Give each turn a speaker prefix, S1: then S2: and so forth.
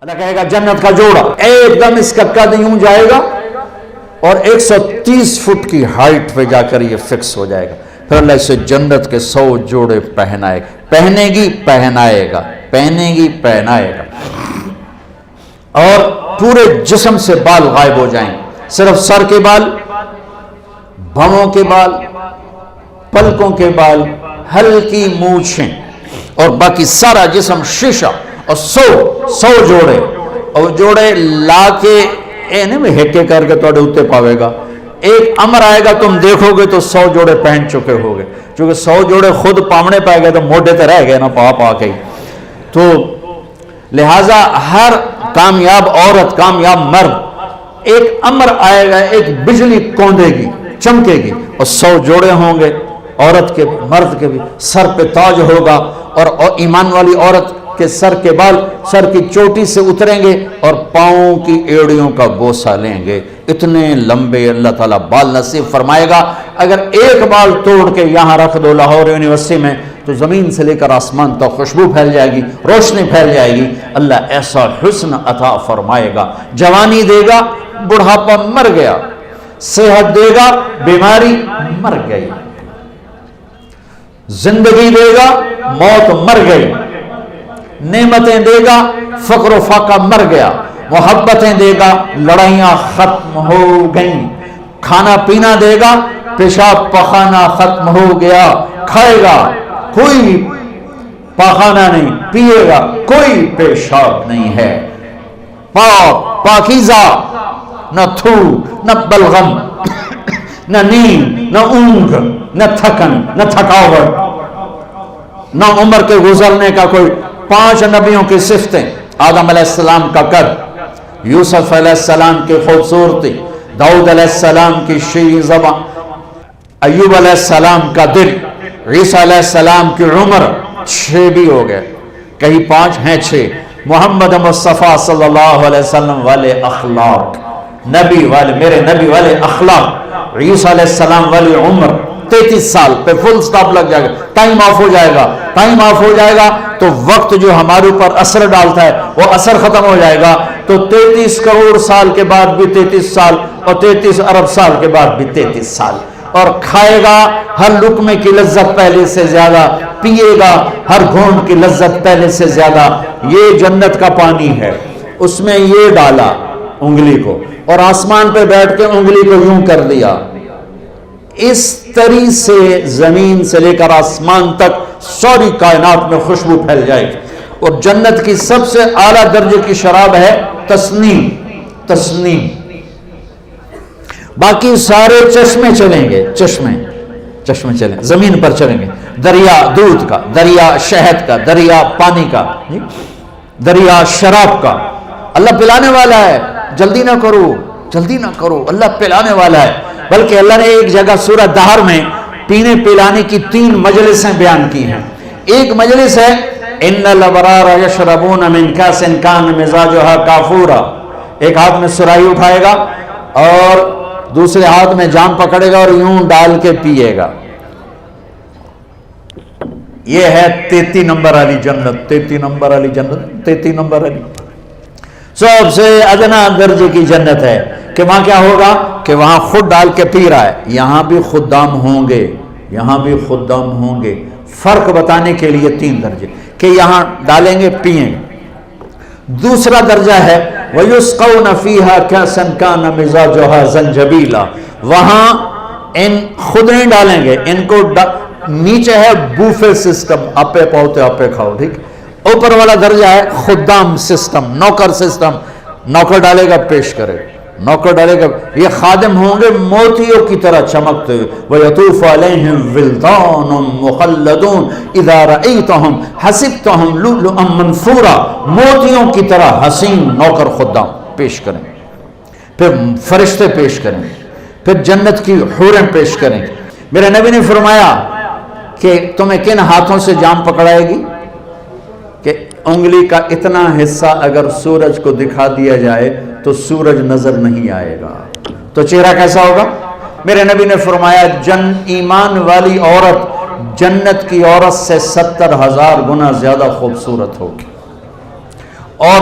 S1: اللہ کہے گا جنت کا جوڑا ایک دم اس کا قد یوں جائے گا اور 130 فٹ کی ہائٹ پہ جا کر یہ فکس ہو جائے گا. پھر اللہ اسے جنت کے 100 جوڑے پہنائے گا. پہنے گی پہنائے گا، پہنے گی پہنائے گا. اور پورے جسم سے بال غائب ہو جائیں گے، صرف سر کے بال، بھووں کے بال، پلکوں کے بال، ہلکی مونچھیں، اور باقی سارا جسم شیشہ. اور 100 جوڑے، اور جوڑے لا کے ہٹے کر کے توڑے اتے پاوے گا. ایک امر آئے گا تم دیکھو گے تو 100 جوڑے پہن چکے ہوگے، چونکہ 100 جوڑے خود پامنے پائے گئے تو موڈے تے رہ گئے نا پا کے. تو لہٰذا ہر کامیاب عورت، کامیاب مرد، ایک امر آئے گا، ایک بجلی کوندے گی، چمکے گی، اور 100 جوڑے ہوں گے عورت کے، مرد کے بھی. سر پہ تاج ہوگا، اور ایمان والی عورت کے سر کے بال سر کی چوٹی سے اتریں گے اور پاؤں کی ایڑیوں کا بوسہ لیں گے. اتنے لمبے اللہ تعالیٰ بال نصیب فرمائے گا. اگر ایک بال توڑ کے یہاں رکھ دو لاہور یونیورسٹی میں تو زمین سے لے کر آسمان تک خوشبو پھیل جائے گی، روشنی پھیل جائے گی. اللہ ایسا حسن عطا فرمائے گا. جوانی دے گا، بڑھاپا مر گیا. صحت دے گا، بیماری مر گئی. زندگی دے گا، موت مر گئی. نعمتیں دے گا، فقر و فاقہ مر گیا. محبتیں دے گا، لڑائیاں ختم ہو گئیں. کھانا پینا دے گا، پیشاب پخانا ختم ہو گیا. کھائے گا، کوئی پاخانہ نہیں، پیے گا، کوئی پیشاب نہیں ہے. پاک پاکیزہ، نہ تھوک، نہ بلغم، نہ نیند، نہ اونگ، نہ تھکن، نہ تھکاوٹ، نہ عمر کے گزرنے کا کوئی. 5 نبیوں کی صفتیں: آدم علیہ السلام کا قد، یوسف علیہ السلام کی خوبصورتی، داؤد علیہ السلام کی شیریں زبان، ایوب علیہ السلام کا دل، عیسیٰ علیہ السلام کی عمر. 6 بھی ہو گئے، کہیں 5 ہیں 6. محمد مصطفیٰ صلی اللہ علیہ وسلم والے اخلاق، نبی والے، میرے نبی والے اخلاق. عیسیٰ علیہ السلام والی عمر 33 سال پہ فل سٹاپ لگ جائے گا. ٹائم آف ہو جائے گا. ٹائم آف ہو جائے گا تو وقت جو ہمارے اوپر اثر ڈالتا ہے وہ اثر ختم ہو جائے گا. تو 33 کروڑ سال کے بعد بھی 33 سال، اور 33 ارب سال کے بعد بھی 33 سال. اور کھائے گا، ہر لقمے کی لذت پہلے سے زیادہ. پیے گا، ہر گھونٹ کی لذت پہلے سے زیادہ. یہ جنت کا پانی ہے، اس میں یہ ڈالا انگلی کو، اور آسمان پہ بیٹھ کے انگلی کو یوں کر دیا. اس طرح سے زمین سے لے کر آسمان تک ساری کائنات میں خوشبو پھیل جائے گی. اور جنت کی سب سے اعلیٰ درجے کی شراب ہے تسنیم. تسنیم. باقی سارے چشمے چلیں گے، چشمے چلیں، زمین پر چلیں گے. دریا دودھ کا، دریا شہد کا، دریا پانی کا، دریا شراب کا. اللہ پلانے والا ہے، جلدی نہ کرو، جلدی نہ کرو، اللہ پلانے والا ہے. بلکہ اللہ نے ایک جگہ سورہ دہر میں پینے پلانے کی 3 مجلسیں بیان کی ہیں. ایک مجلس ہے ان الابرار یشربون من کاس کان مزاجها کافورا. ایک ہاتھ میں سراہی اٹھائے گا اور دوسرے ہاتھ میں جام پکڑے گا اور یوں ڈال کے پیے گا. یہ ہے 33 نمبر والی جنت. 33 نمبر والی جنت، 33 نمبر والی سب سے ادنا درجے کی جنت ہے. کہ وہاں کیا ہوگا کہ وہاں خود ڈال کے پی رہا ہے. یہاں بھی خدام ہوں گے، یہاں بھی خدام ہوں گے. فرق بتانے کے لیے 3 درجے کہ یہاں ڈالیں گے، پیئیں گے. دوسرا درجہ ہے وَيُسْقَوْنَ فِيهَا كَأْسًا كَانَ مِزَاجُهَا زَنْجَبِيلًا. وہاں ان خود نہیں ڈالیں گے، ان کو نیچے ہے بوفے سسٹم، اپے پوتے اپے کھاؤ. ٹھیک. اوپر والا درجہ ہے خدام سسٹم، نوکر سسٹم. نوکر ڈالے گا، پیش کرے گا، نوکر ڈالے گا. یہ خادم ہوں گے موتیوں کی طرح چمکتے ہوئے. وَيَطُوفُ عَلَيْهِمْ وِلْدَانٌ مُخَلَّدُونَ إِذَا رَأَيْتَهُمْ حَسِبْتَهُمْ لُؤْلُؤًا مَنْثُورًا. موتیوں کی طرح حسین نوکر خدام پیش کریں. پھر فرشتے پیش کریں، پھر جنت کی حوریں پیش کریں. میرے نبی نے فرمایا کہ تمہیں کن ہاتھوں سے جام پکڑائے گی کہ انگلی کا اتنا حصہ اگر سورج کو دکھا دیا جائے تو سورج نظر نہیں آئے گا. تو چہرہ کیسا ہوگا؟ میرے نبی نے فرمایا ایمان والی عورت جنت کی عورت سے 70,000 گنا زیادہ خوبصورت ہوگی. اور